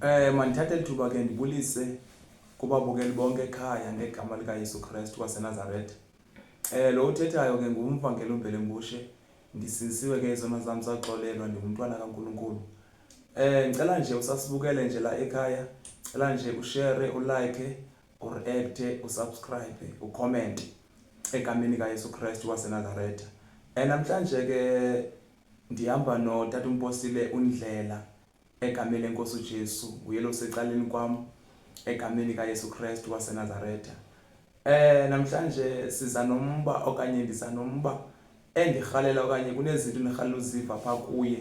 Mandithathe ithuba ke ndibulise kubabukeli bonke ekhaya ngegama lika Yesu Kristu waseNazaretha. Lo uthethayo ke ngumvangeli uMbelembushe. Ndisisiwe ke izona zam saxolelwa, ndingumntwana kaNkulunkulu. Ngicela nje usasibukele nje la ekhaya, ngicela nje ushare, ulike, ureacte, usubscribe, ucomment egameni kaYesu Kristu waseNazaretha. Namhlanje ke ndihamba noTata uMposile uNdlela egameni lenkosi uJesu, uye lo secaleni kwam egameni kaYesu Kristu waseNazaretha. Namhlanje siza nomba okanye ndiza nomba endirhalela okanye kunezinto endirhalela uziva pha kuye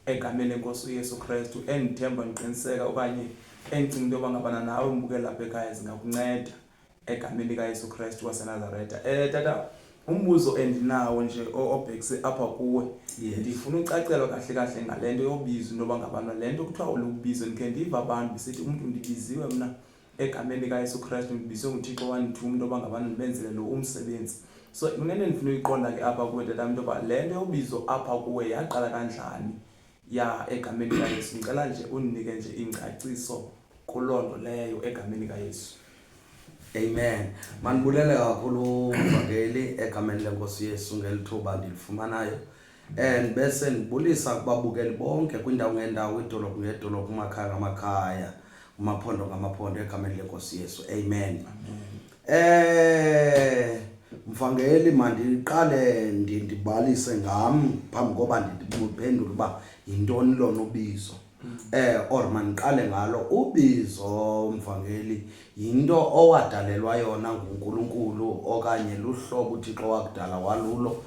egameni lenkosi uYesu Kristu, endithemba ndiqiniseka okanye endicinga into yoba ngabana nawe mbukeli lapha ekhaya zingakunceda egameni kaYesu Kristu waseNazaretha. Tata, umbuzo endinawo nje obhekise apha kuwe, ndifuna ucacelwa kahle kahle ngale nto yobizo into yoba ngabana le nto kuthiwa ulubizo. Ndikhe ndiva abantu besithi umntu ndibiziwe mna egameni kaYesu Kristu, ndibizwe nguThixo wandithuma into yoba ngabana ndibenzele lo umsebenzi. So kunento endifuna uyiqonda ke apha kuwe tata, into yoba le nto yobizo apha kuwe yaqala kanjani ya egameni kaYesu. Ndicela nje undinike nje ingcaciso kuloo nto leyo egameni kaYesu. Amen. Manibulele kakhulu mvangeli egameni lenkosi Yesu ngelithuba ndilifumanayo. Bese ndibulisa kubabukeli bonke kwindawo ngendawo, idolophu ngedolophu, amakhaya ngamakhaya, umaphondo ngamaphondo egameni lenkosi Yesu. Amen. Mvangeli mandiqale ndibalise ngam phambi koba ndiphendule uba yintoni lona ubizo. Or maniqale ngalo ubizo mvangeli, yinto owadalelwa yona nguNkulunkulu okanye luhlobo uThixo wakudala walulo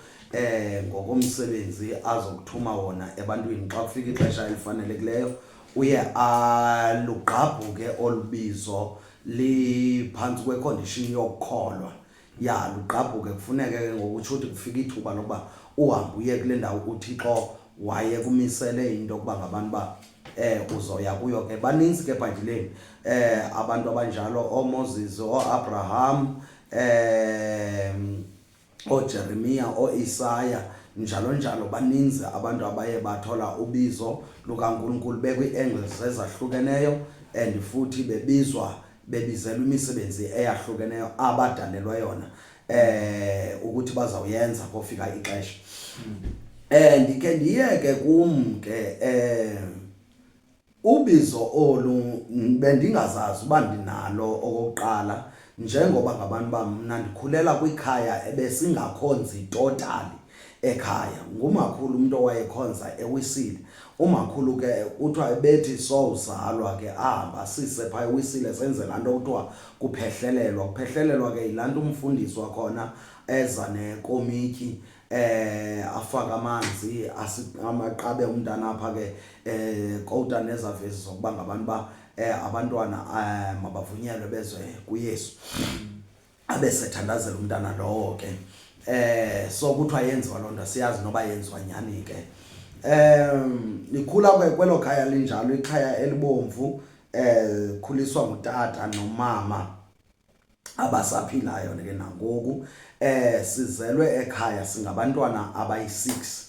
ngokomsebenzi azokuthuma wona ebantwini. Xa kufika ixesha elifanelekileyo uye alugqabhuke olubizo liphantsi kwecondition yokukholwa. Lugqabhuke, kufuneke ke ngokutsho ukuthi kufika ithuba lokuba uhambe uye kule ndawo uThixo waye kumisele into yokuba ngabantu ba uzoya kuyo. Ke baninzi ke eBhayibhileni abantu abanjalo, oMoses, oAbraham, oJeremiya, oIsaya, njalo njalo. Baninzi abantu abaye bathola ubizo lukaNkulunkulu bekwi-angles ezahlukeneyo and futhi bebizelwa imisebenzi eyahlukeneyo abadalelwa yona ukuthi bazawuyenza kofika ixesha. Ndikhe ndiyeke kum ke ubizo olu bendingazazi uba ndinalo okokuqala, njengoba ngabantu bamna ndikhulela kwikhaya ebesingakhonzi totally ekhaya. Ngumakhulu umuntu owayekhonza eWisile. Umakhulu ke kuthiwa bethi sowuzalwa ke ahamba sise phaa eWisile senze laa nto kuthiwa kuphehlelelwa. Kuphehlelelwa ke yilaa nto umfundisi wakhona eza nekomityi afaka amanzi amaqabe umntana apha ke kota nezavezi zokuba ngabantu ba abantwana mabavunyelwe bezwe kuYesu, abesethandazela umntana lowo ke. So kuthiwa yenziwa loo nto, siyazi noba yenziwa nyani ke. Nikhula kwelo khaya linjalo, ikhaya elibomvu, khuliswa ngutata nomama abasaphilayo ke nangoku. Sizelwe ekhaya singabantwana abayi-6,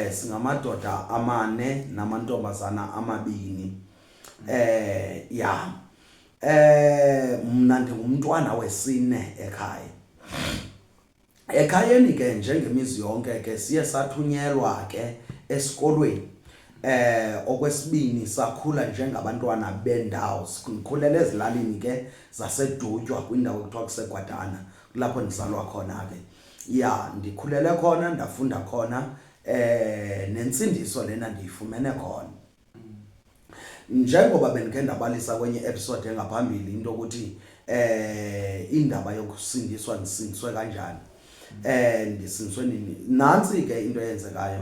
singamadoda amane namantombazana 2. Mna ndingumntwana wesine ekhaya. Ekhayeni ke njengemizi yonke ke siye sathunyelwa ke esikolweni. Okwesibini sakhula njengabantwana bendawo. Sikhulele ezilalini ke zaseDutywa kwindawo ekuthiwa kuseGwadana, kulapho ndizalwa khona ke. Ndikhulele khona, ndafunda khona, nensindiso lena ndiyifumene khona. Njengoba bendikhe ndabalisa kwenye episode engaphambili into ukuthi indaba yokusindiswa ndisindiswe kanjani, ndisindiswe nini. Nantsi ke into eyenzekayo,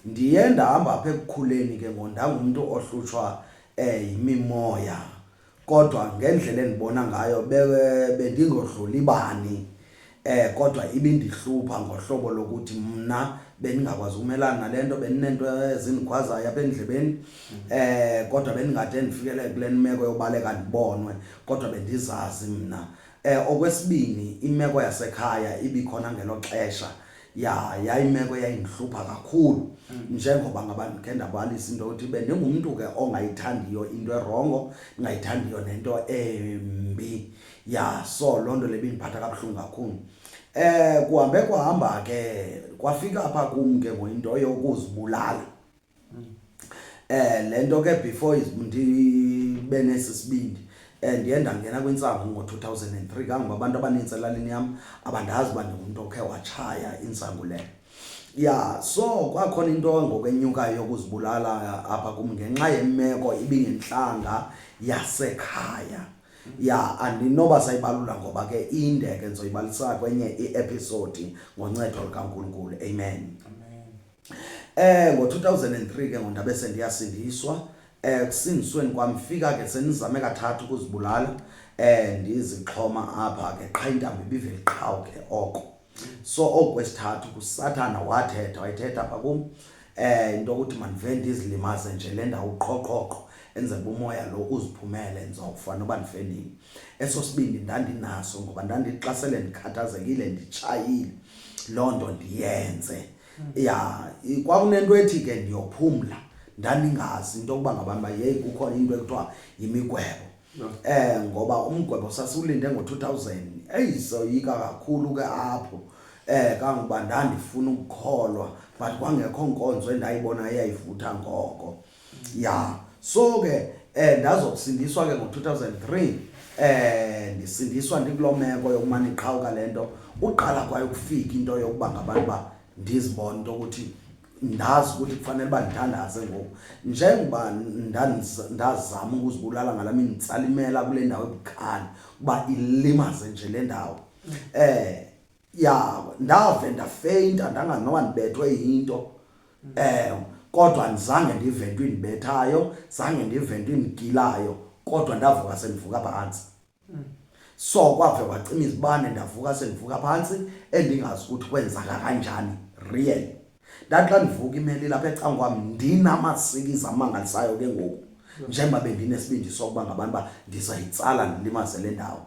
ndiye ndahamba apha ekukhuleni ke ndangumuntu ohlutshwa yimimoya, kodwa ngendlela endibona ngayo bendingodluli bani, kodwa ibindihlupha ngohlobo lokuthi mna bendingakwazi ukumelana nale nto. Bendinento ezindikhwazayo apha endlebeni, kodwa bendingade ndifikele kule meko yobaleka ndibonwe, kodwa bendizazi mna. Okwesibini, imeko yasekhaya ibikhona ngelo xesha yayimeko yayingihlupha kakhulu njengoba ngabantu ke ndabalisa into ukuthi bendingumuntu ke ongayithandiyo into erongo ngayithandiyo nento embi so lonto lebindiphatha kabuhlungu kakhulu kuhambe kwahamba ke kwafika apha kum ke ngoyinto yokuzibulala lento ke before ndibe nesibindi ndiye ndangena kwintsangu ngo-2003 kangoba abantu abaninzi elalini yam abandazi uba ndingumuntu okhe watshaya intsangu leyo so kwakhona into ngokwenyukayo yokuzibulala apha kum ngenxa yemeko ibingentlanga yasekhaya andinoba sayibalula ngoba ke inde ke ndizoyibalisa kwenye i-episode ngoncedo lukaNkulunkulu amen ngo-2003 ke ngondabe sendiyasindiswa kusindisweni kwamfika ke senizame kathathu ukuzibulala ndizixhoma apha ke qha intambo ibivele qhawu ke oko so okwesithathu kusathana wayithetha apha kum into yokuthi mandive ndizilimaze nje le ndawo uqhoqhoqho enze umoya lo uziphumele ndizawufa noba ndifenini esosibindi ndandinaso ngoba ndandixasele ndikhathazekile nditshayile loo nto ndiyenze kwakunento ethi ke ndiyophumla ndandingazi into yokuba ngabantu bayeyi kukhona into ekuthiwa yimigwebo ngoba umgwebo sasiwulinde ngo-2000 soyika kakhulu ke apho kangoba ndandifuna ukukholwa but kwangekho nkonzo endayibona eyayivutha ngoko so ke ndazokusindiswa ke ngo-2003 ndisindiswa ndikuloo meko yokumane iqhawuka le nto uqala kwayo ukufika into yokuba ngabantu ba ndizibona into ukuthi ndazi ukuthi kufanele uba ndithandaze ngoku njengoba ndazama ukuzibulala ngala mini nditsalimela kule ndawo ebukhali uba ilimaze nje le ndawo ndave ndafeyinta ndanganoba ndibethwe yinto kodwa ndizange ndive into indibethayo zange ndive into indigilayo kodwa ndavuka sendivuka phantsi so kwave kwacima izibane ndavuka sendivuka phantsi endingazi ukuthi kwenzaka kanjani real ndathi xa ndivuka imeli lapha ecanga kwam ndinamasikizi amangalisayo ke ngoku njengoba bendinesibindi sokuba ngabantu ba ndizayitsala ndilimaze le ndawo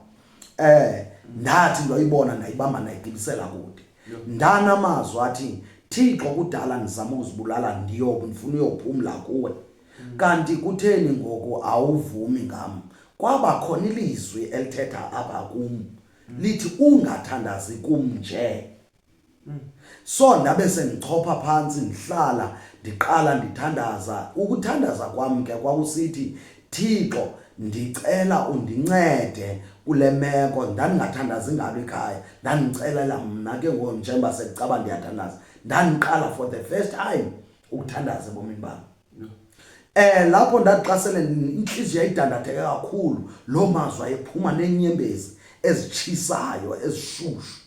ndathi ndoyibona ndayibamba ndayigibisela kude ndanamazwi athi Thixo kudala ndizama ukuzibulala ndifuna uyophumla kuwe kanti kutheni ngoku awuvumi ngam kwaba khona ilizwi elithetha apha kum lithi ungathandazi kum nje so ndabe sendichopha phansi ndihlala ndiqala ndithandaza ukuthandaza kwam ke kwakusithi Thixo ndicela undincede kule meko ndandingathandazi ngalo ekhaya ndandicelela mna ke njengoba secaba ndiyathandaza ndandiqala for the first time ukuthandaza ebomini bami lapho ndaqasele inhliziyo yayidandatheke kakhulu lo mazwi ayephuma nenyembezi ezitshisayo ezishushu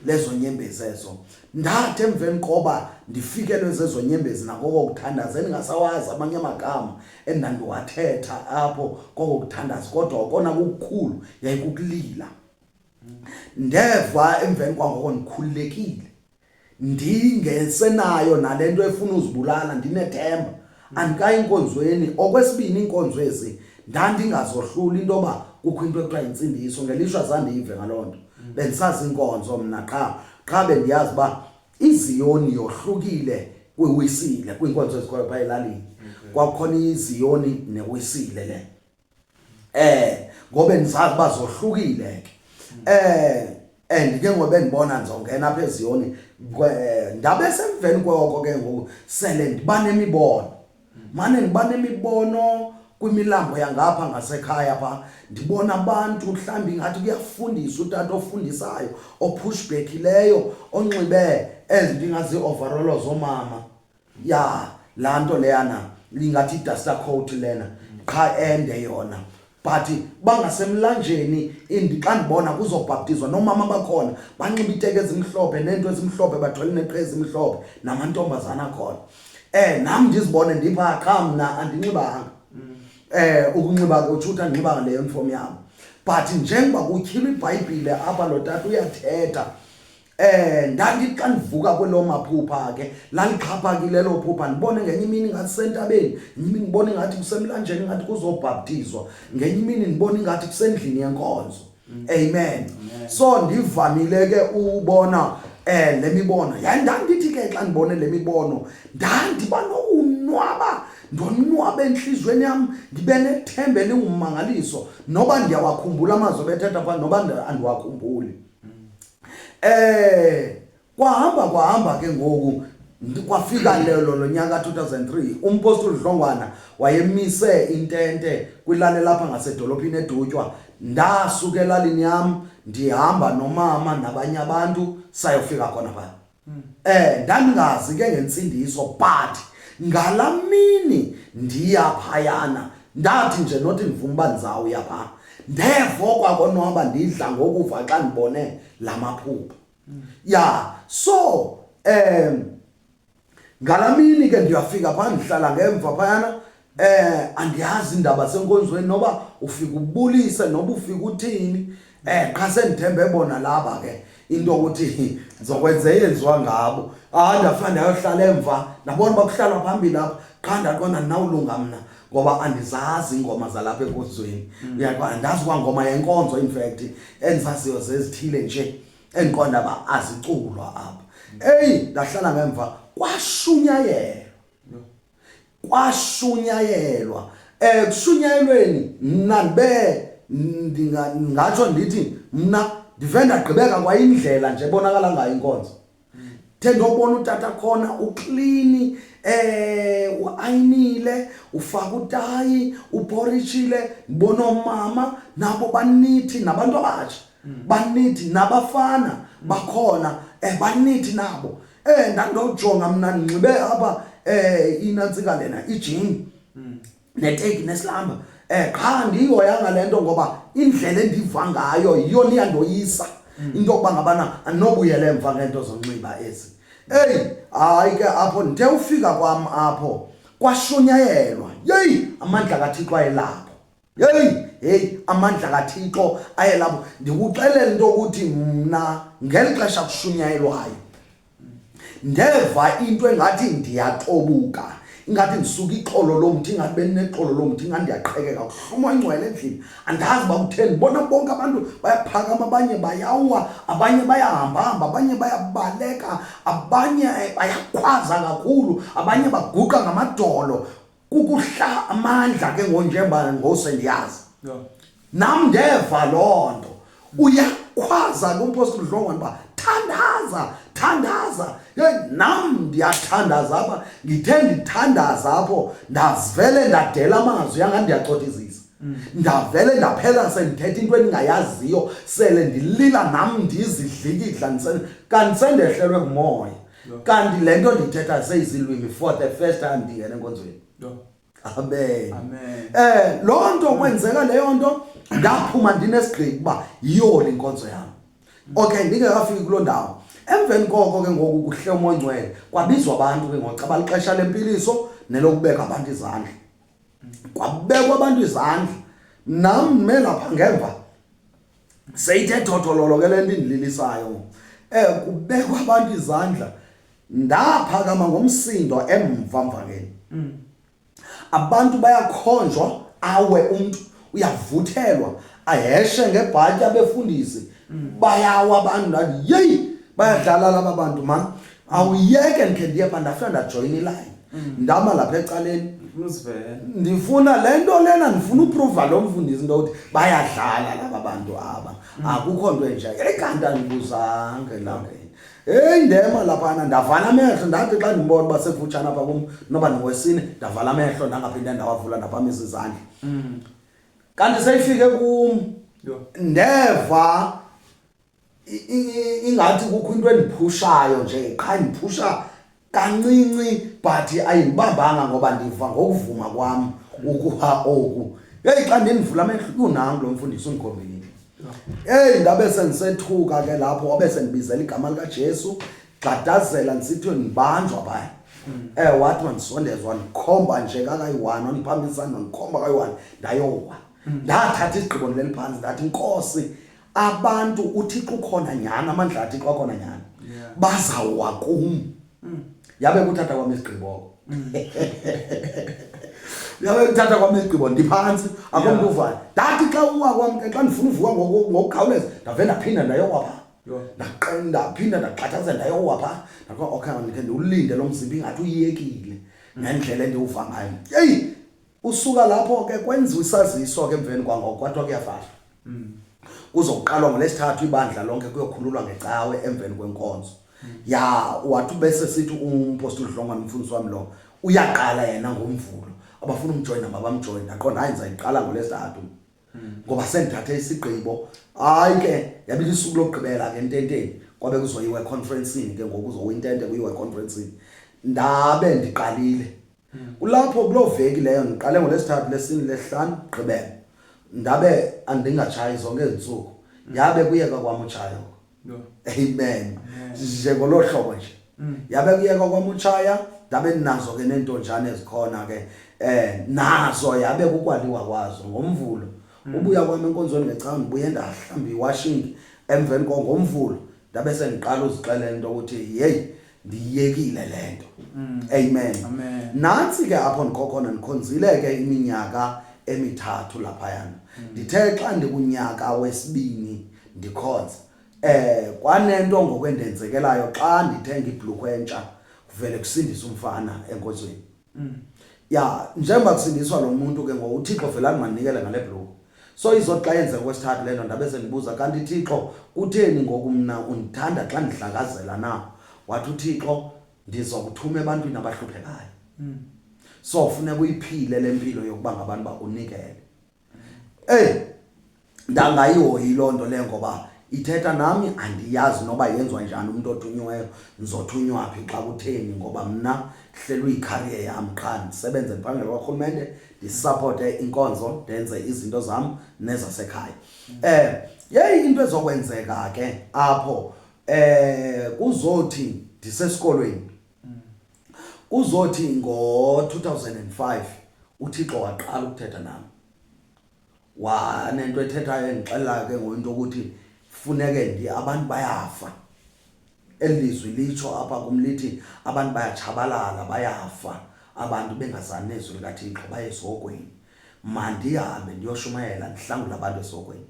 lezo nyembezi ezo ndathi emveni koba ndifikelwe zezo nyembezi nakoko ukuthandaza endingasawazi amanye amagama endandiwathetha apho koko ukuthandaza kodwa kona kukhulu yayikukulila ndeva emveni kwangoko ndikhululekile ndingesenayo nalento efuna uzibulala ndinethemba andikayi inkonzweni okwesibini inkonzo ezi ndandingazohlula into yoba kukho into ekuthiwa yintsindiso ngelishwa zandiyive ngaloo nto bendisazi inkonzo mna qha bendiyazi uba iziyoni yohlukile kwiwisile kwiinkonzo ezikhoyo phaa elalini kwakukhona iziyoni newisile le ngoba bendizazi uba zohlukile ke and ke ngoba ndibona ndizongena apha eziyoni ndabe semveni kwoko ke ngoku sele ndiba nemibono mane ndiba nemibono kwimilambo yangapha ngasekhaya pha ndibona abantu mhlawumbi ngathi kuyafundisa utata ofundisayo opushbackileyo onxibe ezinto ingazi-overallo zoomama laa nto leyana lingathi i-duster coat lena qha ende yona but bangasemlanjeni xa ndibona kuzobhaptizwa nomama bakhona banxiba iiteke ezimhlophe neento ezimhlophe bathwele neqhe ezimhlophe namantombazana akhona nam ndizibone ndipha qha mna andinxibanga ukunxiba utsho ukuthi andinxibanga leyo uniform yam but njengoba kutyhilwa iBhayibhile apha lo tata uyathetha ndandithi xa ndivuka kwelo maphupha ke lalixhaphakile lo phupha ndibone ngenye imini ngathi sentabeni ngenye imini ndibone ngathi kusemlanjeni ngathi kuzobhaptizwa ngenye imini ndibone ngathi kusendlini yenkonzo amen so ndivamile ke ubona lemibono yandandithi ke xa ndibone lemibono ndandiba nokunwaba ndonwaba enhlizweni yami ngibe nethemba elingumangaliso noba ndiyawakhumbula amazwi bethetha pha noba andiwakhumbuli kwahamba ke ngoku kwafika lo nyaka 2003 umpostoli Dlongwana wayemise intente kwilale lapha ngasedolophini eDutywa ndasuka elalini yami ndihamba nomama nabanye abantu sayofika khona pha ndandingazi ke ngensindiso but ngalamini ndiyaphayana ndathi nje nothi ndivuma uba ndizawuya pha ndevokwa konwaba ndidla ngokuva xa ndibone lamaphupha so ngalamini ke ndiyafika pha ndihlala ngemva phayana andiyazi indaba senkonzweni noba ufika ubulise noba ufika uthini qha sendithembe bona laba ke into ukuthi ngizokwenza eyenziwa ngabo ndafika ndayohlala emva nabona bakuhlala phambili lapha qha ndaqonda ndinawulunga mna ngoba andizazi ingoma zalapha enkonzweni uyaqonda andazi kwangoma yenkonzo in fact endizaziyo zezithile nje endiqonda ba aziculwa apha ndahlala ngemva kwashunyayelwa kushunyayelweni mna ndingatsho ndithi mna ndive ndagqibeka kwayindlela nje bonakala ngayo inkonzo ndobona utata khona uklini uayinile ufaka utayi uporishile ngibona omama nabo banithi nabantu abatsha banithi nabafana bakhona banithi nabo ndandojonga mna ngibe apha inantsika lena ijini neteki nesilamba qha ndiyoyanga lento ngoba indlela endiva ngayo yiyona iyandoyisa into yokuba ngabana andinobuyela emva ngento zonxiba ezi hayi ke apho ndithe ufika kwam apho kwashunyayelwa amandla kaThixo ayelapho amandla kaThixo ayelapho ndikuxelela into ukuthi mna ngeli xesha kushunyayelwayo ndeva into engathi ndiyaxobuka ingathi ndisuka ixolo lomthi ingathi benexolo lomthi ingathi ndiyaqhekeka kuhluma ingcwele endlini andazi uba kutheni bona bonke abantu bayaphakama abanye bayawa abanye bayahamba abanye bayabaleka abanye bayakhwaza kakhulu abanye baguqa ngamadolo kukuhla amandla ke ngonjemba ngosendiyazi nam ndeva loo nto uyakhwaza kumpostoli Dlongwana uba thandaza nam ndiyathandaza apha ngithe ndithandaza apho ndavele ndadela amazwi yanga ndiyacothisisa ndavele ndaphela sendithetha into endingayaziyo sele ndilila nam ndizidlikidla kanti sendehlelwe ngumoya kanti le nto ndithetha seyizilwimi for the first time ndingena enkonzweni amen loo nto kwenzeka leyo nto ndaphuma ndinesigqibo uba yiyo le nkonzo yam okay ndingekafiki kuloo ndawo emveni koko ke ngoku kuhle uMongcwele kwabizwa abantu ke ngoku abalixesha lempiliso nelokubeka abantu izandla kwabekwa abantu izandla nam ndime lapha ngemva seyithe thothololo ke le nto indililisayo kubekwa abantu izandla ndaphakama ngomsindo emva mvakeni abantu bayakhonjwa awe umuntu uyavuthelwa aheshe ngebhatyi abefundisi bayawa abantu bayadlala laba bantu man awuyeke ndikhe ndiye pha ndafika ndajoyina iline ndama lapha ecaleni ndifuna le nto lena ndifuna uprova lo mfundisi into yokuthi bayadlala laba bantu aba akukho nto enje kanti andibuzange langeni ndema laphana ndavala amehlo ndathi xa ndimbona uba sekufutshane apha kum noba ndingwesine ndavala amehlo ndangaphinde ndawavula ndaphamisa izandla kanti seyifike kum ndeva ingathi kukho into endiphushayo nje qha ndiphusha kancinci but ayindibambanga ngoba ndiva ngokuvuma kwam ukuha oku xa ndivula amehlo unam lo mfundisi undikhombile ndabe sendisethuka ke lapho wabe sendibizela igama likaJesu gxadazela ndisithi ndibanjwa phaya wathi mandisondezwa ndikhomba nje kakayi-1 wandiphambisa ndikhomba kayi-1 ndayowa ndathatha isigqibo ndileli phantsi ndathi Nkosi abantu uThixo ukhona nyhani amandla aThixo akhona nyhani bazawuwa kum yabe kuthatha kwam isigqibo yabe kuthatha kwam isigqibo ndiphantsi akho mntu uvayo ndathi xa uwa kwam ke xa ndifuna uvuka ngokukhawuleza ndave ndaphinda ndayowa phaa ndaphinda ndaqhathaza ndayowa phaa ndakuba okay ndikhe ndiwulinde lo mzimba ingathi uyiyekile ngendlela endiwuva ngayo. Yeyi usuka lapho ke kwenziwa isaziso ke emveni kwangoko kwathiwa kuyafashwa. Kuzoqalwa ngolesithathu ibandla lonke kuyokhululwa ngecawe emveni kwenkonzo. Ya wathi bese sithi umpostoli Dlongwane umfundisi wami lo uyaqala yena ngoMvulo. Abafuna umjoyina mabamjoyina ndaqonda hayi ngizayiqala ngolesithathu. Ngoba sendithathe isigqibo hayi ke yabili isuku lokugqibela ke ententeni kwabe kuzoyiwe conference-ini ke ngoku uzowintente kuyiwe conference-ini ndabe ndiqalile kulapho kuloveki leyo ngiqale ngolesithathu lesini lesihlanu gqibela ndabe andingatshayi zonke izinsuku yabe kuyeka kwami utshaya amen nje ngolohlobo nje yabe kuyeka kwami utshaya ndabe ninazo ke nentonjane ezikhona ke nazo yabe kukwaliwa kwazo ngoMvulo. Ubuya kwami enkonzweni ngecawe ngibuye ndahlamba iwashing emveni ngoMvulo ndabe sengiqala uzixelela into ukuthi hey ndiyekile lento. Amen. Nansi ke apho ndikokhona ndikhonzile ke iminyaka emithathu lapha yana. Ndithe xa ndikunyaka wesibini ndikhonza kwanento ngokwendenzekelayo xa ndithenga ibhlukwe entsha kuvele kusindisa umfana enkonzweni. Ya njengoba kusindiswa lo muntu ke ngoba uThixo vele angimanikele ngale bhlukwe. So izothi xa yenze kwesithathu lento ndabe sendibuza kanti Thixo utheni ngoku mina undithanda xa ndihlakazela na? Wathi uThixo ndizokuthuma ebantwini abahluphekayo. So ufuneka uyiphile lempilo yokuba ngabantu bakunikele. Ndangayihoyi lonto le ngoba ithetha nami andiyazi noba yenziwa njani umuntu othunyiweyo ngizothunywa phi xa kutheni ngoba mina hlelwe icareer yami qha ndisebenze ndiphangela kwaRhulumente ndisupporte inkonzo ndenze izinto zami nezasekhaya. Yeyi into ezokwenzeka ke apho kuzothi ndisesikolweni kuzothi ngo-2005 uThixo waqala ukuthetha nami wanento ethethayo engixelela ke ngoyinto ukuthi funeke abantu bayafa. Elizwi litsho apha kumlithi abantu bayatshabalala bayafa abantu bengazani nezwi likaThixo baye esogweni. Mandihambe ndiyoshumayela ndihlangula abantu esogweni.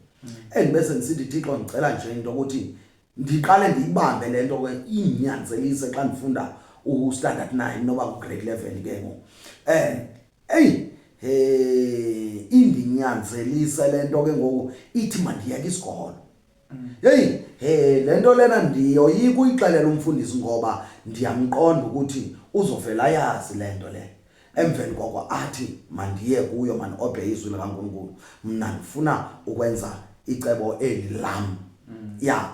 Bese ndisithi Thixo ngicela nje into ukuthi ndiqale ndiyibambe lento ke inyanzelise xa ndifunda standard 9 noba ku grade 11 ke ngo. Indinyanzelise lento ke ngoku ithi mandiyeke isikolo. Yeyi lento lena ndiyoyika uyixelela umfundisi ngoba ndiyamqonda ukuthi uzovela yazi lento le. Emveni koko athi mandiye kuyo obey izwi likaNkulunkulu mina ndifuna ukwenza icebo eli lam. Ya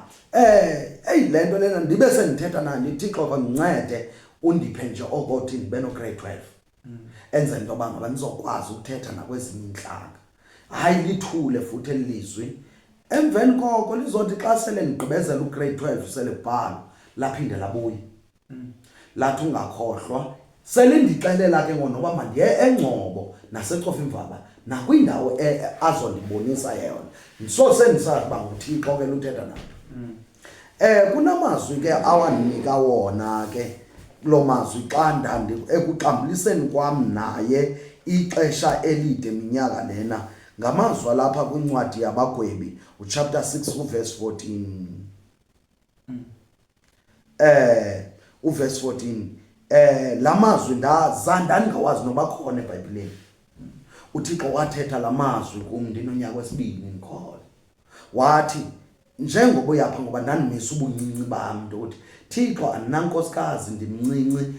lento lena ndibe sendithetha naye ndiThixo kandincede undiphe nje okothi ndibe no grade 12. Enze into yoba ngaba nizokwazi ukuthetha nakwezinye inhlanga hayi lithule futhi elizwi. Emveni koko lizothi xa sele ndigqibezela ugrade 12 sele kubhala laphinde labuya lathi ungakhohlwa sele ndixelela ke ngoba mandiye eNgcobo naseCofa Imvaba nakwindawo azondibonisa yona so sendisazi ba nguThixo ke luthetha nami. Kunamazwi ke awanika wona ke lo mazwi xa ndandi ekuqambuliseni kwami naye ixesha elide iminyaka lena ngamazwi lapha kwincwadi yabagwebi uchapter 6 uverse 14. Uverse 14 lamazwi ndandingawazi noba khona eBhayibhelini. uThixo wathetha lamazwi kum ndinonyaka wesibini ngikhola. Wathi njengoba uyapha ngoba ndandimisa ubuncinci bami ndothi Thixo andinankosikazi ndimncinci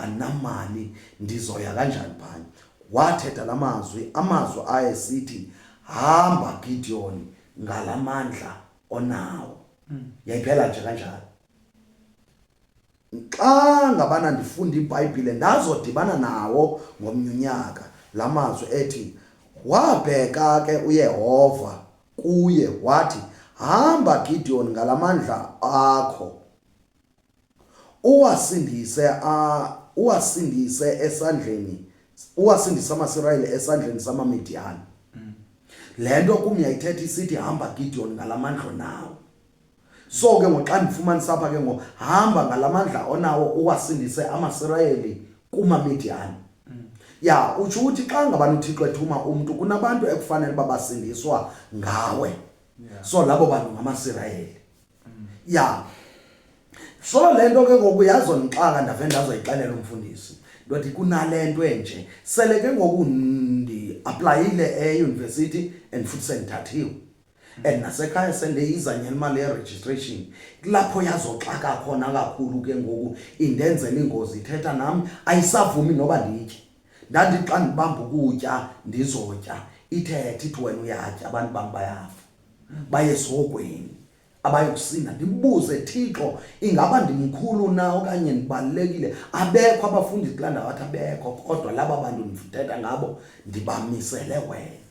andinamali ndizoya kanjani phanye. Wathetha lamazwi amazwi ayesithi hamba Gideon ngalamandla onawo. Yayiphela nje kanjalo. Xa ngabana ndifunda iBhayibhile ndazodibana nawo ngomnyaka lamazwi ethi wabheka ke uYehova kuye wathi hamba Gideon ngalamandla akho uwasindise esandleni uwasindisa amaSirayeli esandleni samaMidiyani. Lento kum yayithetha isithi hamba Gideon ngalamandla nawo. So ke ngoxa ndifumanisa apha ke hamba ngalamandla onawo uwasindise amaSirayeli kumaMidiyani. Ya utsho ukuthi xa ngabani uThixo ethuma umuntu kunabantu ekufanele babasindiswa ngawe. So labo bantu ngamaSirayeli. ya so lento ke ngokuyazonixaka ndave ndazoyixelela umfundisi ndothi kunalento enje sele ke ngoku ndi applyile euniversity and futhi sendithathiwe and nasekhaya sendeyiza ngemali ye-registration lapho yazoxaka khona kakhulu ke ngoku indenzela ingozi ithetha nami ayisavumi noba nditye ndandithi xa ndibamba ukutya ndizotya ithethe ithi wena uyatya abantu bam bayafa baye esogweni abayokusinda ndimbuze Thixo ingaba ndimkhulu na okanye ndibalekile abekho abafundi kulanda wathi abekho kodwa laba bantu ndithetha ngabo ndibamisele wena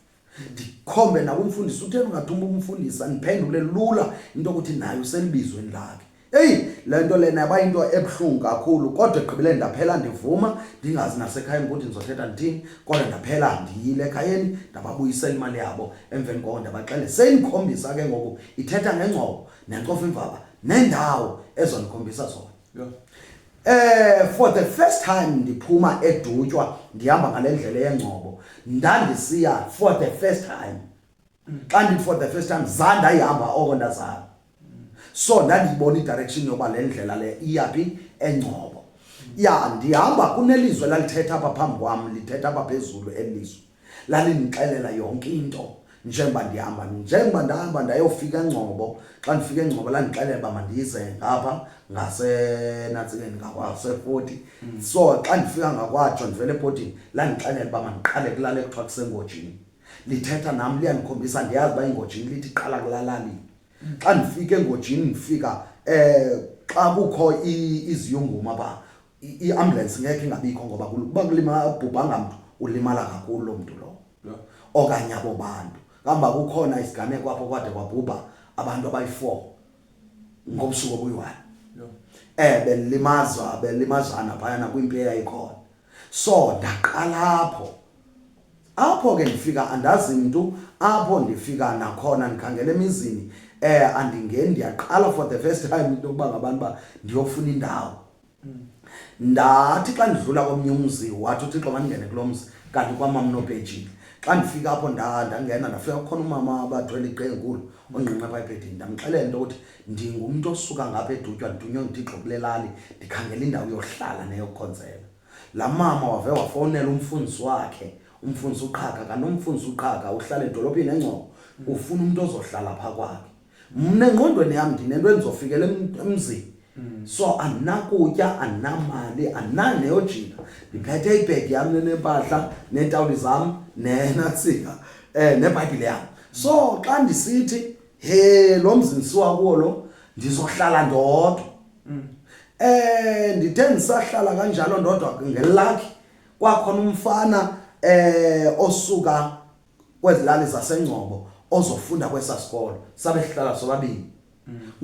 ndikhombe na umfundisi utheni ungathumba umfundisi andiphendule lula into ukuthi naye uselibizweni lakhe lento lena yaba into ebhlungu kakhulu kodwa egqibeleni ndaphela ndivuma ndingazi nasekhaya ukuthi ndizothetha ndithini kodwa ndaphela ndiyile ekhayeni ndababuyisela imali yabo emveni koko ndabaxele seyindikhombisa ke ngoku ithetha ngengcobo nencofa imvaba nendawo ezonikhombisa zona for the first time ndiphuma edutywa ndihamba ngale ndlela yengcobo ndandisiya for the first time xa ndithi for the first time zandayihamba oko ndazana so ndandiyibona idirection yoba le ndlela le iyaphi engcobo ya ndihamba kunelizwe lalithetha apha phambi kwam lithetha apha phezulu elizwe lalinixelela yonke into njengoba ndahamba ndayofika engcobo xa ndifika engcobo landixelela uba mandize ngapha ngasenantsikeni ngakwase-40 so xa ndifika ngakwatsho ndivele ebhodini landixelela uba mandiqale kulala ekuthiwa kusengojini lithetha nam liyanikhombisa ndiyazi uba ingojini lithi qala kulalali xa ndifika engojini ndifika xa kukho iziyunguma ba iambulance ngeke ingabikho ngoba kuba kulima bhubhanga mntu ulimala kakhulu lo mntu lo okanye abo bantu kamba kukhona isigameko apho kwade kwabhubha abantu abayi4 ngobusuku obuyi-1 belimazana phayana kwimpi eyayikhona so ndaqala apho ke ndifika andazi mntu apho ndifika nakhona ndikhangela emizini andingeni ndiyaqala for the first time into yokuba ngabantu ba ndiyofuna indawo ndathi xa ndidlula komnye umzi wathi uThixo mandingene kulo mzi kanti kwamam noBhejile xa ndifika apho ndangena ndafika kukhona umama abathwele iqenge enkulu onqinqa apha ebhedini ndamxelela into ukuthi ndingumntu osuka ngapha edutywa ndidunywe nguThixo kule lali ndikhangela indawo yohlala neyokukhonzela laa mama wave wafowunela umfundisi wakhe umfundisi uQhaka kanti umfundisi uQhaka uhlala edolophini engcobo ufuna umuntu ozohlala phaa kwakhe mna engqondweni yam ndinento endizofikela emzini so andinakutya andinamali andinaneyojika ndiphethe ibhegi yam nenempahla neentawuli zam nenatsika nebhayibhile yam so xa ndisithi lo mzini siwa kuwo lo ndizohlala ndodwa ndithe ndisahlala kanjalo ndodwa ngelakhi kwakhona umfana osuka kwezilali zasengcobo ozofunda kwesasikolo sabe sihlala sobabili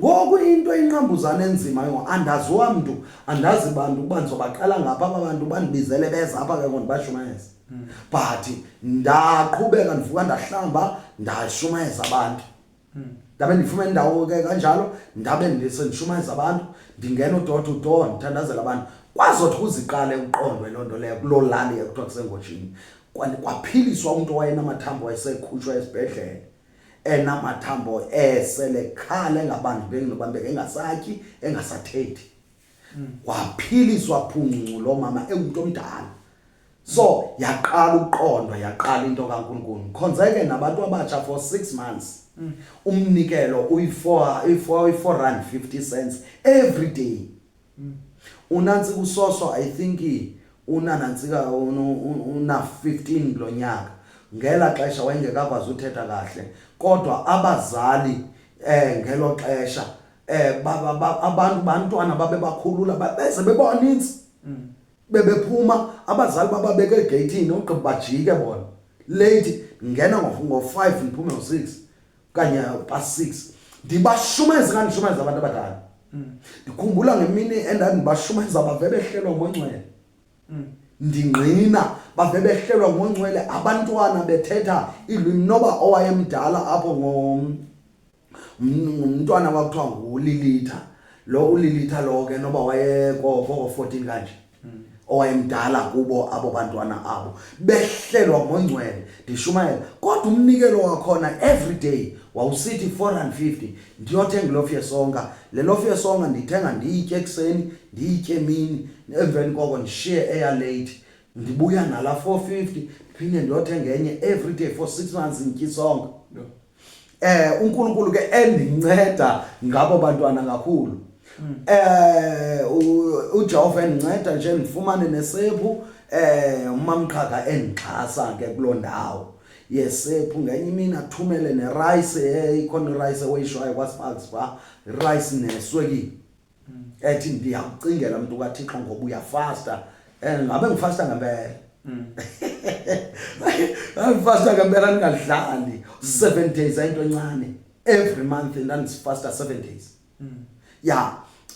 ngoku into inqambuzana enzima yona andaziwa mntu andazi bantu kuba ndizobaqala ngapha abantu bandibizele beza apha ke ngondibashumayeza but ndaqhubeka ndivuka ndahlamba ndashumayeza abantu ndabe ndifumene indawo ke kanjalo ndabe ndisendishumayeza abantu ndingena udor to door ndithandazela abantu kwazothi uziqale uqondwe loo nto leyo kuloo lali ekuthiwa kusengojini kwaphiliswa umuntu owayenamathambo wayesekhutshwa esibhedlele enamathambo eselekhala engabantu bengabambeka engasatyi engasathethi waphiliswa phuncu lo mama engumuntu omdala so yaqala uqondwa yaqala into kaNkulunkulu khonzeke nabantu abatsha for 6 months umnikelo uyi4.50 every day unansi kusoso I think unanantsika una 15 lo nyaka ngela xesha wayengekakwazi uthetha kahle kodwa abazali ngelo xesha bantwana babebakhulula beze bebaninzi bebephuma abazali bababeke egate ogqiba bajike bona late ngena ngo5 ndiphume ngo6 kanye past 6 ndibashumeza kandishumeza abantu abadala ndikhumbula ngemini endandibashumeza bavele behlelwa ngongcwele ndingqina bave behlelwa ngongcwele abantwana bethetha ilwimi noba owayemdala apho umntwana wakuthiwa nguLilitha lo uLilitha lo ke noba wayeko 14 kanje owayemdala kubo abo bantwana abo behlelwa ngongcwele ndishumayela kodwa kodwa umnikelo wakhona every day wawusithi 450 ndiyothenga ilofu yesonka. Le lofu yesonka ndithenga ndiyitye ekuseni, ndiyitye emini, emveni koko ndishiye eyalate, ndibuya nala 450 phinde ndiyothenga enye every day for 6 months nditya isonka. uNkulunkulu ke endinceda ngabo bantwana kakhulu. uJehova endinceda nje ndifumane nesephu, umamqhaga endixhasa ke kuloo ndawo yesephu. Ngenye imini athumele nerice, ikhona irice ewayishwayo kwaSparks Bar, rice neswekile. Ethi ndiyakucingela mntu kaThixo ngoba uyafasta. Ngabe ngifasta ngempela. Ngifasta ngempela ningadlali 7 days ayinto encane. Every month ndandifasta 7 days.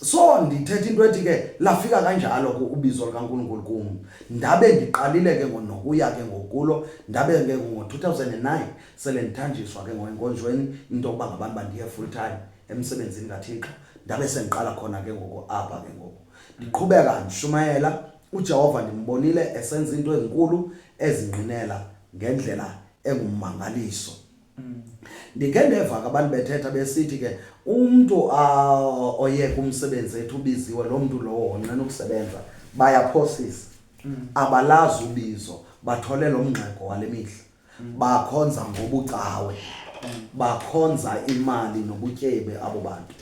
So ndithetha into ethi ke lafika kanjalo ubizo likaNkulunkulu kum. Ndabe ndiqalile ke nokuya ke ngokulo, ndabe ke ngo2009 sele ndithanjiswa ke ngoenkonjweni into yokuba ngabantu bandiye full time emsebenzini kaThixo. Ndabe sendiqala khona ke ngoku apha ke ngoku. Ndiqhubeka ndishumayela uJehova, ndimbonile esenza into ezinkulu ezingqinela ngendlela engummangaliso. Ndike ndeva abantu bethetha besithi ke umuntu oyeka umsebenzi ethu ubiziwe, lo muntu lowo wonqena ukusebenza bayaphosisa, abalazi ubizo, bathole lo mngxeko wale mihla, bakhonza ngobucawe, bakhonza imali nobutyebi abo bantu.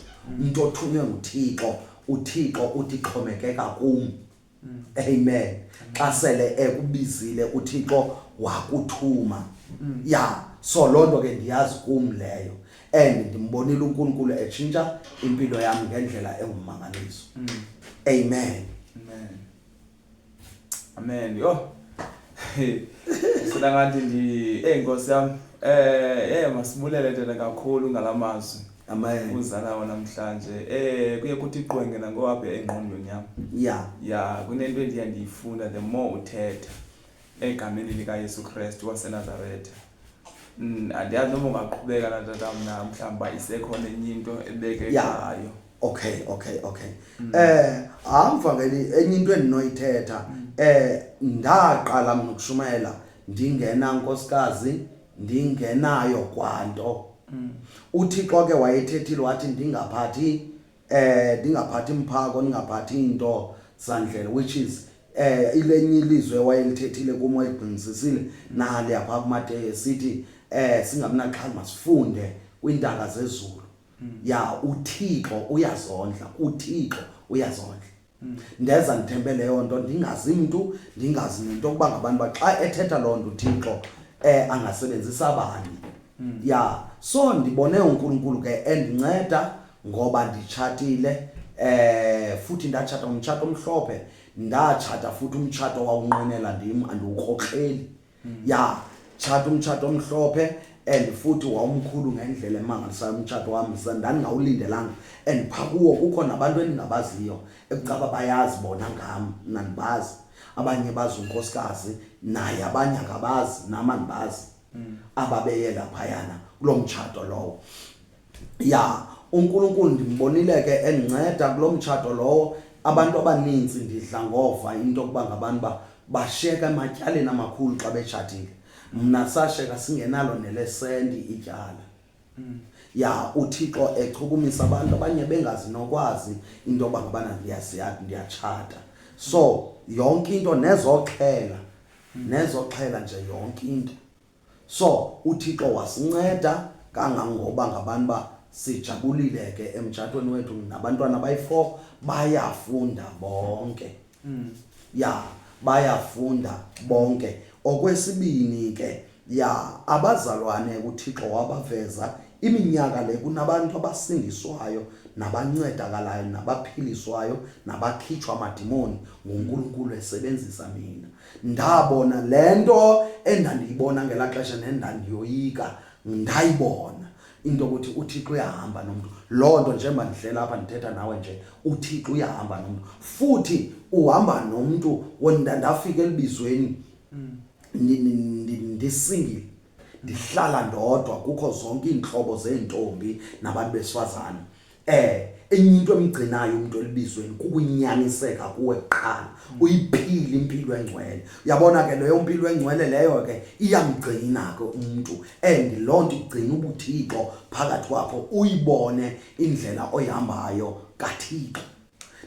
Into othunywe nguThixo, uThixo uthi xhomekeka kum. Amen. Xa sele ekubizile uThixo wakuthuma. So lonto ke ndiyazi kum leyo, and ndimbonile uNkulunkulu etshintsha impilo yami ngendlela engummangaliso. Amen. Amen. Yo. Sila ngathi Nkosi yami, masibulele tena kakhulu ngalamazwi. Amen. Uzala wona namhlanje. Kuye kuthi iqwenge nangowapi engqondweni yami. Kunento endiya ndiyifunda the more uthetha egameni lika Yesu Kristu waseNazaretha. Andiyazi noma ungaqhubeka na tata mna mhlamba isekhona enye into ebekekayo. Okay. Amvangeli enye into endinoyithetha, ndaqala mina ukushumayela ndingena nkosikazi, ndingenayo kwanto. uThixo ke wayethethile wathi ndingaphathi mphako, ndingaphathi into sandlela, which is ilenye ilizwe wayelithethile kumo wayigqinisisile nali apha kuMateyu sithi singamnaxhala masifunde kwintaka zezulu. uThixo uyazondla, uThixo uyazondla. Ndeza ndithembe leyo nto, ndingazi mntu, ndingazi nento ukuba ngabantu baxa ethetha loo nto uThixo angasebenzisa abani. So ndibone uNkulunkulu ke endinceda ngoba nditshatile, futhi ndatshata umtshato omhlophe, ndatshata futhi umtshato wawunqwenela ndim andiwukrokreli. Tshata umtshato omhlophe and futhi wawumkhulu ngendlela emangalisayo umtshato wami, ndandingawulindelanga. And phakuwo kukho nabantu endingabaziyo ekucaba bayazi bona ngam, nandibazi. Abanye bazi unkosikazi, naye abanye akabazi, nama ndibazi ababeyela phayana kulo mtshato lowo. uNkulunkulu ndimbonile ke endinceda kulo mtshato lowo. Abantu abaninzi ndidla ngova into yokuba ngabantu bashiyeka ematyaleni amakhulu xa betshatile. Mna sashiyeka singenalo nelesendi ityala. uThixo echukumisa abantu abanye bengazi nokwazi into yokuba ngabana ndiyatshata. So yonke into nezoxhela nje yonke into. So uThixo wasinceda kangangoba ngabantu sijabulile ke emtshatweni wethu, nabantwana bayi4 bayafunda bonke. Bayafunda bonke. Okwesibini ke abazalwane uThixo wabaveza iminyaka le kunabantu abasindiswayo, nabancedakalayo, nabaphiliswayo, nabakhitshwa amadimoni nguNkulunkulu esebenzisa mina. Ndabona lento endandiyibona ngelaxesha nendandiyoyika, ndayibona into ukuthi uThixo uyahamba nomuntu. Lonto njengoba ndihlela apha ndithetha nawe nje, uThixo uyahamba nomuntu, futhi uhamba nomuntu wendandafika elibizweni ndisingile, ndihlala ndodwa, kukho zonke iintlobo zeentombi nabantu besifazane. enye into emgcinayo umuntu elibizweni kukunyaniseka kuwe kuqala uyiphile impilo engcwele uyabona ke leyo impilo engcwele leyo ke iyamgcina ke umuntu and lonto igcina ubuthixo phakathi kwakho uyibone indlela oyihambayo kaThixo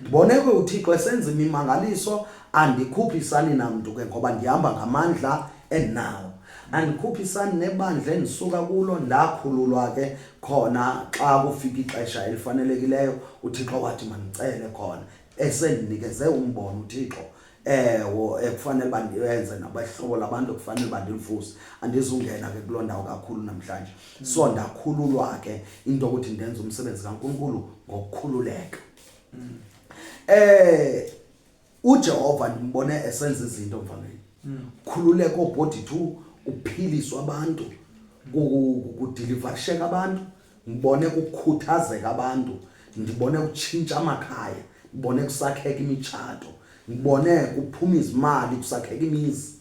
ndibone ke uThixo esenza imimangaliso andikhuphisani namuntu ke ngoba ndihamba ngamandla endinawo andikhuphisani nebandla endisuka kulo ndakhululwa ke khona xa kufika ixesha elifanelekileyo uThixo wathi mandicele khona esendinikeze umbono uThixo ekufanele bandiyenze nabahlobo labantu kufanele bandilifuse andizungena ke kuloo ndawo kakhulu namhlanje so ndakhululwa ke into ukuthi ndenze umsebenzi kaNkulunkulu ngokukhululeka uJehova ndimbone esenza izinto mfana khululeka obhodi 2 uphiliswa abantu kudeliversheka abantu ngibone ukukhuthazeka abantu ndibone ukutshintsha amakhaya ngibone kusakheka imitshato ngibone kuphuma izimali kusakheka imizi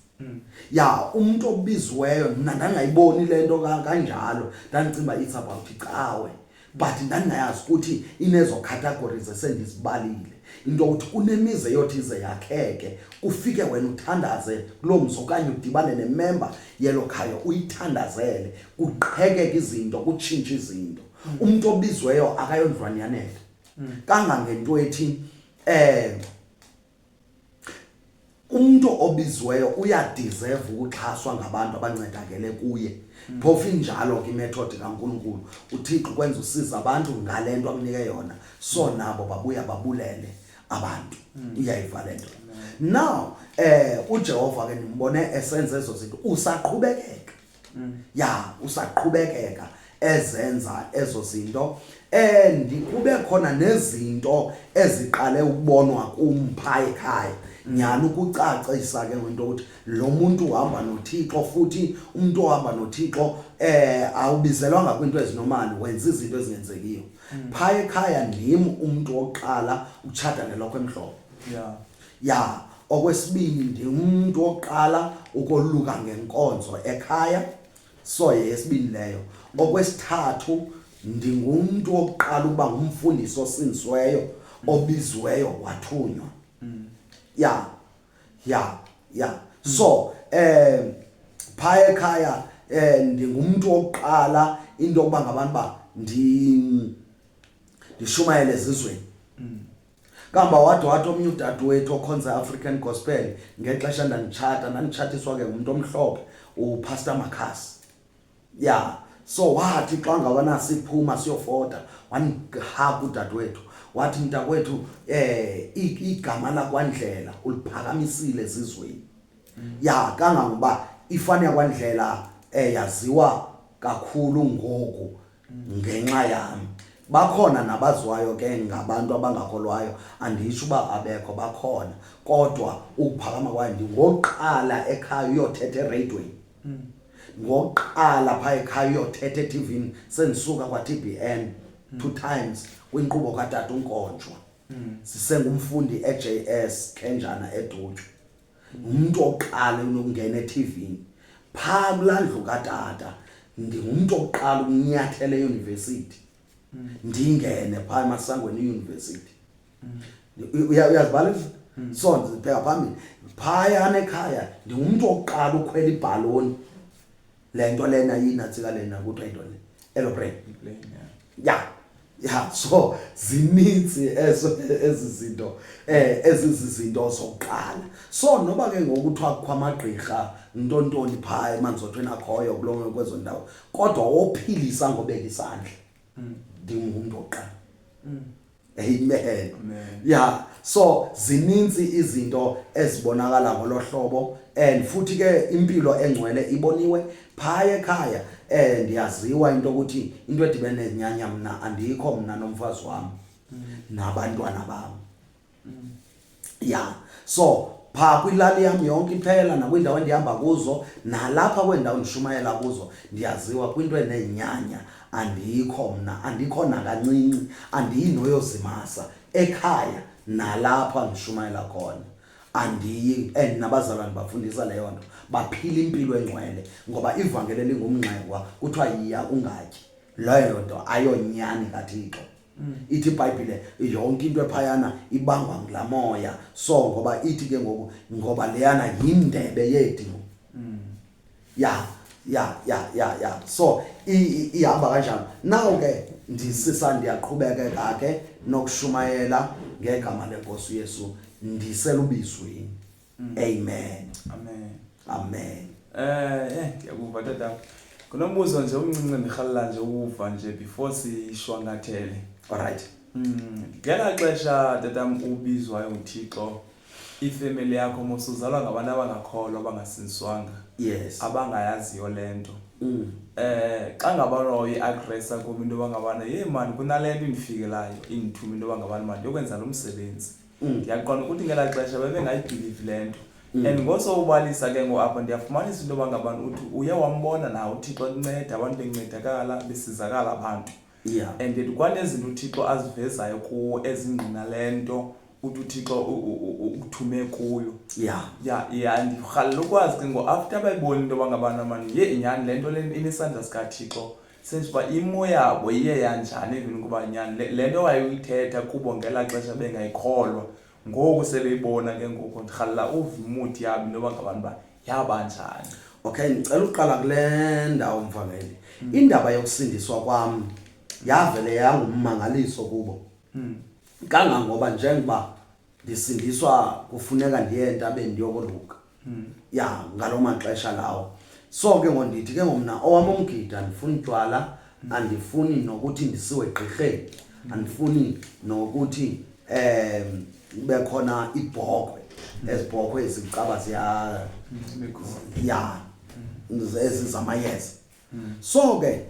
ya umuntu obiziweyo mina ndangayiboni lento kanjalo ndandicimba it's about icawe but ndangayazi ukuthi inezo categories esendizibalile into ukuthi kunemize yothi ize yakheke ufike wena uthandaze kulo mzi okanye udibane nemember yelo khaya uyithandazele kuqhekeke izinto kutshintsha izinto umuntu obizweyo akayondlwane yanele kangangento ethi umuntu obizweyo uyadeserve ukuxhaswa ngabantu abancedakele kuye phofu injalo ke imethod kaNkulunkulu uThixo kwenza usiza abantu ngalento akunike yona so nabo babuya babulele abantu uyayiva lento now uJehova ke nimbone esenza ezo zinto usaqhubekeka ya usaqhubekeka ezenza ezo zinto kube khona nezinto eziqale ukubonwa kumpha ekhaya nyana ukucacisa ke ngento ukuthi lo muntu uhamba noThixo futhi umuntu ohamba noThixo awubizelwanga kwinto ezinormal wenza izinto ezingenzekiyo pha ekhaya ndim umuntu oqala uchata nelokho emhlophe ya okwesibini ndiumuntu oqala ukoluka ngenkonzo ekhaya so yesibini leyo okwesithathu ndingumuntu oqala ukuba ngumfundisi osindisiweyo obizweyo wathunywa ya so pha ekhaya ndingumuntu oqala into yokuba ngabantu ba ndishumayele ezizweni kamba wathi omnye udadewethu okhonza African gospel ngexesha ndanditshatiswa ke ngumuntu omhlophe uPastor Makhasi so wathi xa ngabana siphuma siyofota wanihaka udadewethu wathi mntakwethu igama lakwaNdlela uliphakamisile ezizweni kangangoba ifani yakwaNdlela yaziwa kakhulu ngoku ngenxa yami bakhona nabaziwayo ke ngabantu abangakholwayo andisho uba abekho bakhona kodwa ukuphakama kwayo ngoqala ekhaya uyothetha eradioweni ngoqala pha ekhaya uyothetha eTV sendisuka kwaTBN 2 times kwinkqubo kaTata uNkonjwa sisengumfundi eJS Kenjana eDuthu umuntu oqala unokungena eTV pha kulandlu kaTata ndingumuntu oqala ukunyathela euniversity ndingene pha eMasangweni euniversity uyazibala so ndibheka phambili phaya ekhaya ndingumuntu oqala ukhwela ibhaloni lento lena yinatsika lena kuthiwa into le aeroplane so zininzi ezizinto ezizinto zokuqala so noba ke ngokuthiwa kwamagqirha ntontoni pha emanzothweni akhoyo kulonke kwezo ndawo kodwa wophilisa ngobeka isandla ndingumuntu oqala amen so zininzi izinto ezibonakala ngolohlobo and futhi ke impilo engcwele iboniwe pha ekhaya ndiyaziwa into ukuthi into edibene nezinyanya mna andikho mna nomfazi wami nabantwana bami so pha kwilali yami yonke iphela nakwindawo endihamba kuzo nalapha kwendawo ndishumayela kuzo ndiyaziwa kwinto enezinyanya andikho mna andikho nakancinci andiyinoyozimasa ekhaya nalapha ngishumayela khona andiyi nabazalwane bafundisa leyo nto baphila impilo engcwele ngoba ivangeli lingumnxeba kuthiwa yiya ungatyi leyo nto ayonyani kaThixo ithi iBhayibhile yonke into ephayana ibangwa nglamoya so ngoba ithi ke ngoku ngoba leyana yindebe yedingo ya so ihamba kanjalo now ke ndisisa ndiyaqhubeka ke nokushumayela ngegama lenkosi uYesu ndiselubizweni amen ndiyakuva tata kunombuzo nje umncinci ndirhalela nje uva nje before sishwangathele alright ngela xesha tatam ubizwayo uThixo ifamily yakho mosuzalwa ngabantu abangakholwa abangasindiswanga yes abangayaziyo lento xa ngabana uyiaggressa kuba into bangabana man kunalento indifikelayo indithuma into bangabana manje yokwenza lo msebenzi ndiyaqonda ukuthi ngela xesha bebengayibelieve lento and ngoso ubalisa ke ngoapha ndiyafumanisa into bangabana uthi uye wambona nawo uThixo enceda abantu bencedakala besizakala abantu and kwanezinto uThixo azivezayo kuwo ezingqina lento uthi uThixo ukuthume kuyo ndirhalela ukwazi ke after bayibona into bangabana manje inyani lento inesandla sikaThixo senziba imo yabo iye yanjani even kuba inyani lento wayeyithetha kubo ngela xesha bengayikholwa ngoku sebeyibona ke ngoku ndirhalela uvimuthi yabo into bangabana yabanjani. Okay, ngicela uqala kule ndawo mfameli indaba yokusindiswa kwami yavele yangummangaliso kubo kangangoba njengoba ndisindiswa kufuneka ndiye entabeni ndiyokoluka ngalo maxesha lawo so ke ngondithi ke ngomna owami umgidi andifuni utywala andifuni nokuthi ndisiwe egqirheni andifuni nokuthi bekhona ibhokwe ezibhokwe ezicaba ezizamayeza so ke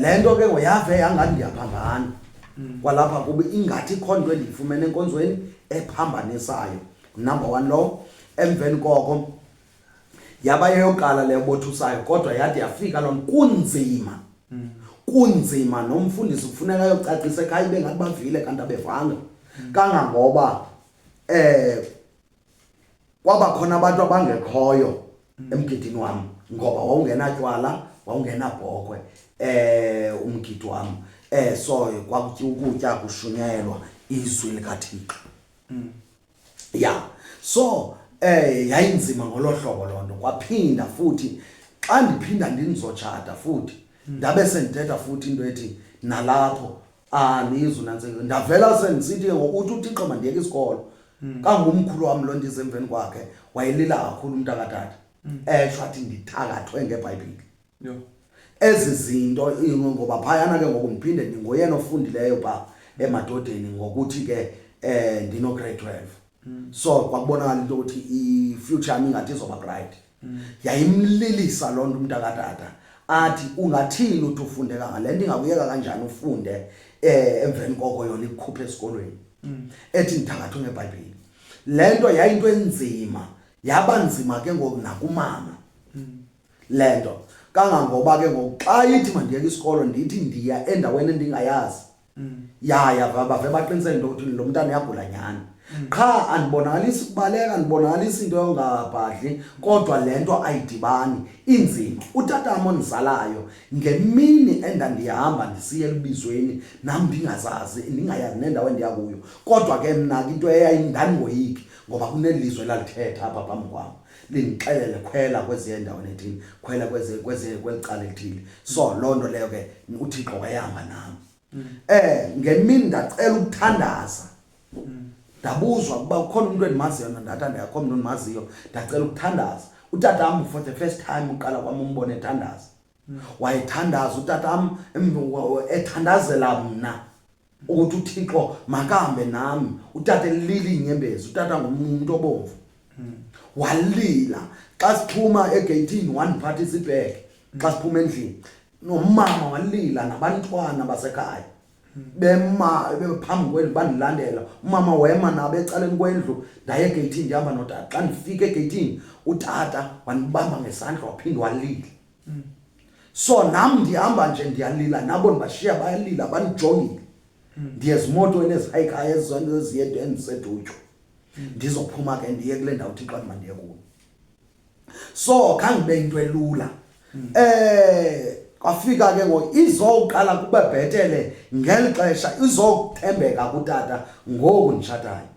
lento ke ngoyave yangathi ndiyaphambana kwalapha kuba ingathi ikhona into endiyifumene enkonzweni ephambanisayo number 1 lo emveni koko yaba yeyoqala leyo bothusayo kodwa yade yafika lona kunzima nomfundisi kufuneka ayocacisa ekhaya bengathi bavile kanti abevanga kangangoba kwaba khona abantu abangekhoyo emgidini wami ngoba wawungenatywala wawungenabhokwe umgidi wami so kwakutya ukutya kushunyelwa izwi likaThixo so yayinzima ngolohlobo lonto kwaphinda futhi xa ndiphinda ndinizotshata futhi ndabe sendithetha futhi into ethi nalapho anizwe nantseke ndavela sendisithi ngokuthi uThixo mandiyeke isikolo kangumkhulu wami lo ndize emveni kwakhe wayelila kakhulu umntakatata shwathi ndithakathwe ngeBhayibhile ezi zinto ngoba phayana ke ngoku ndiphinde ndingoyena ofundileyo pha emadodeni ngokuthi ke ndino grade 12 so kwakubonakala into ukuthi i-future yami ingathi izoba bright yayimlilisa lo nto umntakatata athi ungathini uthi ufundeka ngale nto ingakuyeka kanjani ufunde emveni koko yona ikukhuphe esikolweni ethi ndithakathwe ngeBhayibhile lento yayinto enzima yabanzima ke ngoku nakumama lento kangangoba ke ngoku xa ithi mandiyeke isikolo ndithi ndiya endaweni endingayazi bave baqiniseka into ukuthi lo mntana uyagula nyani qha andibonakalisi ukubaleka andibonakalisi into yongabhadli kodwa lento ayidibani inzima utatamo ondizalayo ngemini endandihamba ndisiye elubizweni nami ndingazazi ndingayazi nendawo endiya kuyo kodwa ke mna into eyayindandingoyiki ngoba kunelizwe lalithetha apha phambi kwam lindixelele khwela kweziye ndaweni ethile khwela kwelicala elithile so loo nto leyo ke uThixo wayehamba nami ngemini ndacela ukuthandaza ndabuzwa kuba ukhona umuntu endimaziyo ndathi andiyakho umuntu endimaziyo ndacela ukuthandaza utatam for the first time uqala kwami umbone ethandaza wayethandaza utatam ethandazela mna ukuthi uThixo makahambe nami utata elili inyembezi utata ngumuntu obomvu walila xa siphuma egeyithini wandiphathisa ibhege xa siphuma endlini nomama walila nabantwana basekhaya bephambi kwendlu bandilandela umama wema nabo ecaleni kwendlu ndaye egeyithini ndihamba notata xa ndifika egeyithini utata wandibamba ngesandla waphinde walila so nam ndihamba nje ndiyalila nabo ndibashiya bayalila bandijongile ndiyezimotweni ezihayikhayo ezizonto eziye endisedutyho ndizophuma ke ndiye kule ndawo uThixo mandiye kuyo so khange ibe into elula kwafika ke izoqala kube bhetele ngelixesha izokuthembeka kutata ngoku nditshatayo.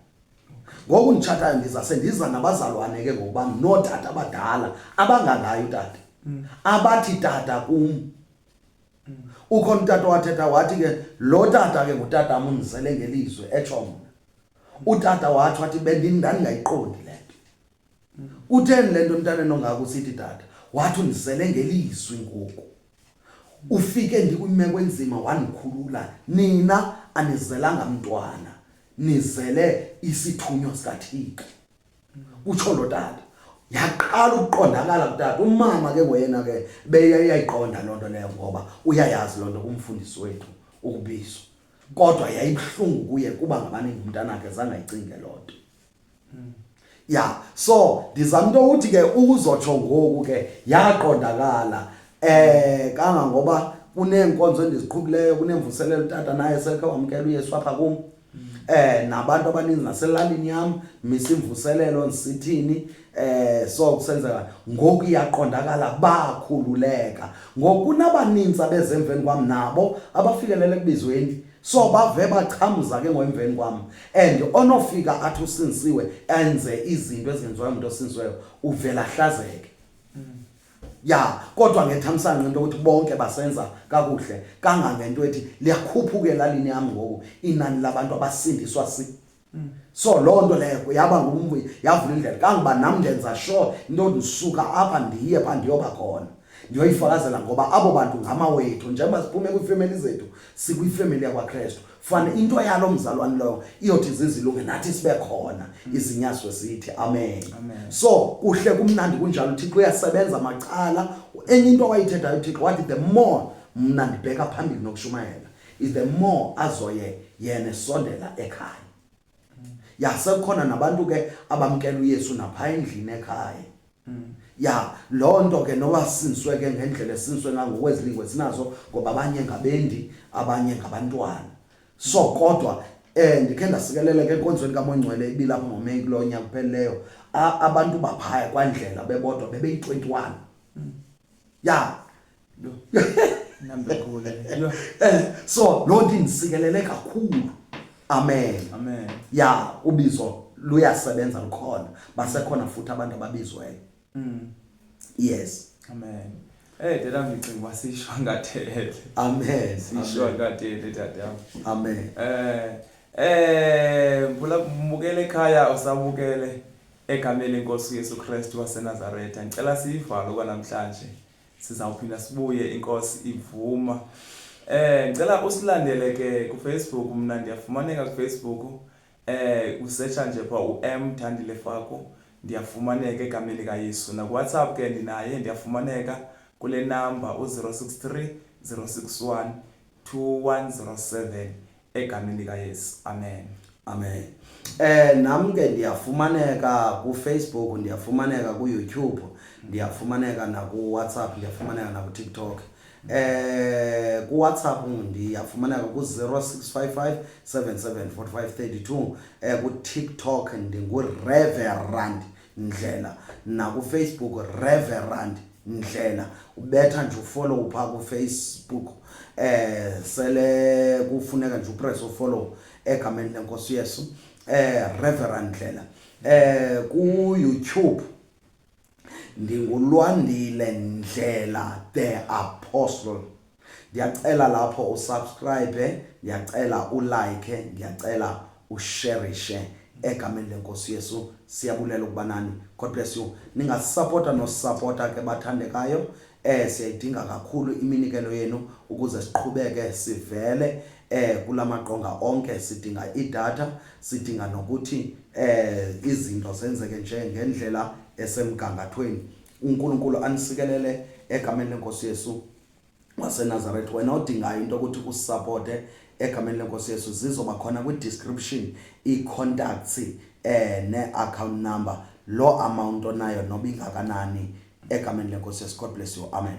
Ngoku nditshatayo ndiza nabazalwane ke ngokuba notata abadala abangangayo utata abathi tata kum. Ukhona utata wathetha wathi ke lo tata ke ngutata am undizele ngelizwe etsho mna. Utata wathi ndandingayiqondi le nto. Utheni le nto mntaneni ongaka usithi tata? Wathi undizele ngelizwi ngoku. Ufike ndikwimeko enzima wandikhulula. Nina anizelanga mntwana, nizele isithunywa sikaThixo. Utsho lo tata. Yaqala ukuqondakala kutata. Umama ke ngoyena ke beyayiqonda loo nto leyo ngoba uyayazi loo nto kumfundisi wethu ukubizwa. Kodwa yayibuhlungu kuye kuba ngabaningi umntanakhe zange ayicinge loo nto. Ya, so ndizama into uthi ke uzotsho ngoku ke yaqondakala kangangoba kuneenkonzo endiziqhubileyo kunemvuselelo utata naye sekhe wamkela uYesu apha kum. Nabantu abaninzi naselalini yam misimvuselelo nisithini so kusenzeka ngoku iyaqondakala bakhululeka. Ngoku kunabaninzi abezemveni kwam nabo abafikelele kubizweni. So bave bachamuza ke ngoemveni kwam and onofika athi usinisiwe enze izinto ezenziwayo umuntu osinisiweyo uvela hlazeke. Ya, kodwa ngethamsanqa into ukuthi bonke basenza kakuhle kangangento ethi liyakhuphuka elalini yami ngoku inani labantu abasindiswa so loo nto leyo yaba yavula indlela kangoba nam ndenza sure into ndisuka apha ndiye pha ndiyoba khona ndiyoyifakazela ngoba abo bantu ngamawethu njengoba siphume kwiifemeli zethu sikwifemeli yakwaKristu. Fane into yalo mzalwane loyo iyothi zizilunge nathi sibe khona izinyaswe sithi amen. So kuhle kumnandi kunjalo uThixo uyasebenza macala. Enye into wayithethayo uThixo wathi the more mna ndibheka phambili nokushumayela is the more azoye yena esondela ekhaya. Yasekhona nabantu ke abamkela uYesu napha endlini ekhaya. Ya, loo nto ke noba sinswe ke ngendlela esinswe ngokwezilingwe sinazo ngoba abanye ngabendi abanye ngabantwana. So kodwa ndikhe ndasikelela ke enkonzweni kaMongcwele ibilapho ngoMeyi kulo nyaka kuphelileyo abantu baphaya kwandlela bebodwa bebeyi-21. Ya. Nambekhulu. So loo nto indisikelele kakhulu. Amen. Amen. Ya, ubizo luyasebenza lukhona. Basekhona futhi abantu ababizweyo. Yes. Amen. Tata ngicinga wasishwa ngathele. Amen. Sishwa ngathele tata. Amen. Mbukele ekhaya usabukele egameni lenkosi Yesu Kristu waseNazaretha. Ngicela siyivale kwanamhlanje. Sizawuphinda sibuye inkosi ivuma. Ngicela usilandele ke ku Facebook. Mina ndiyafumaneka ku Facebook. Usearcha nje pha uM Thandile Fako. Ndiyafumaneka egameni likaYesu. Na WhatsApp ke ndinaye ndiyafumaneka kule number 063 061 2107 egameni likaYesu. Amen. Amen. Nami ke ndiyafumaneka ku Facebook, ndiyafumaneka ku YouTube, ndiyafumaneka na ku WhatsApp, ndiyafumaneka na ku TikTok. Ku WhatsApp ndiyafumaneka ku 0655 774532. Ku TikTok ndingu Reverend Ndlela, na ku Facebook Reverend Ndlela. Ubetha nje ufollow pha ku Facebook. Sele kufuneka nje upress follow egameni lenkosi Yesu Reverend Ndlela. Ku YouTube ndingulwandile Ndlela the Apostle. Ndiyacela lapho usubscribe, ndiyacela ulike, ndiyacela usharishe egameni lenkosi Yesu. Siyabulela ukuba nani. God bless you. Ningasupporta nosupporta ke bathandekayo. Siyayidinga kakhulu iminikelo yenu ukuze siqhubeke sivele kulamaqonga onke. Sidinga idatha, sidinga nokuthi izinto zenzeke nje ngendlela esemgangathweni. uNkulunkulu anisikelele egameni lenkosi Yesu waseNazaretha. Wena odingayo into ukuthi usupporte egameni lenkosi Yesu zizoba khona ku description i-contacts ne-account number. Lo amount onayo noba ingakanani egameni lenkosi Yesu. God bless you. Amen.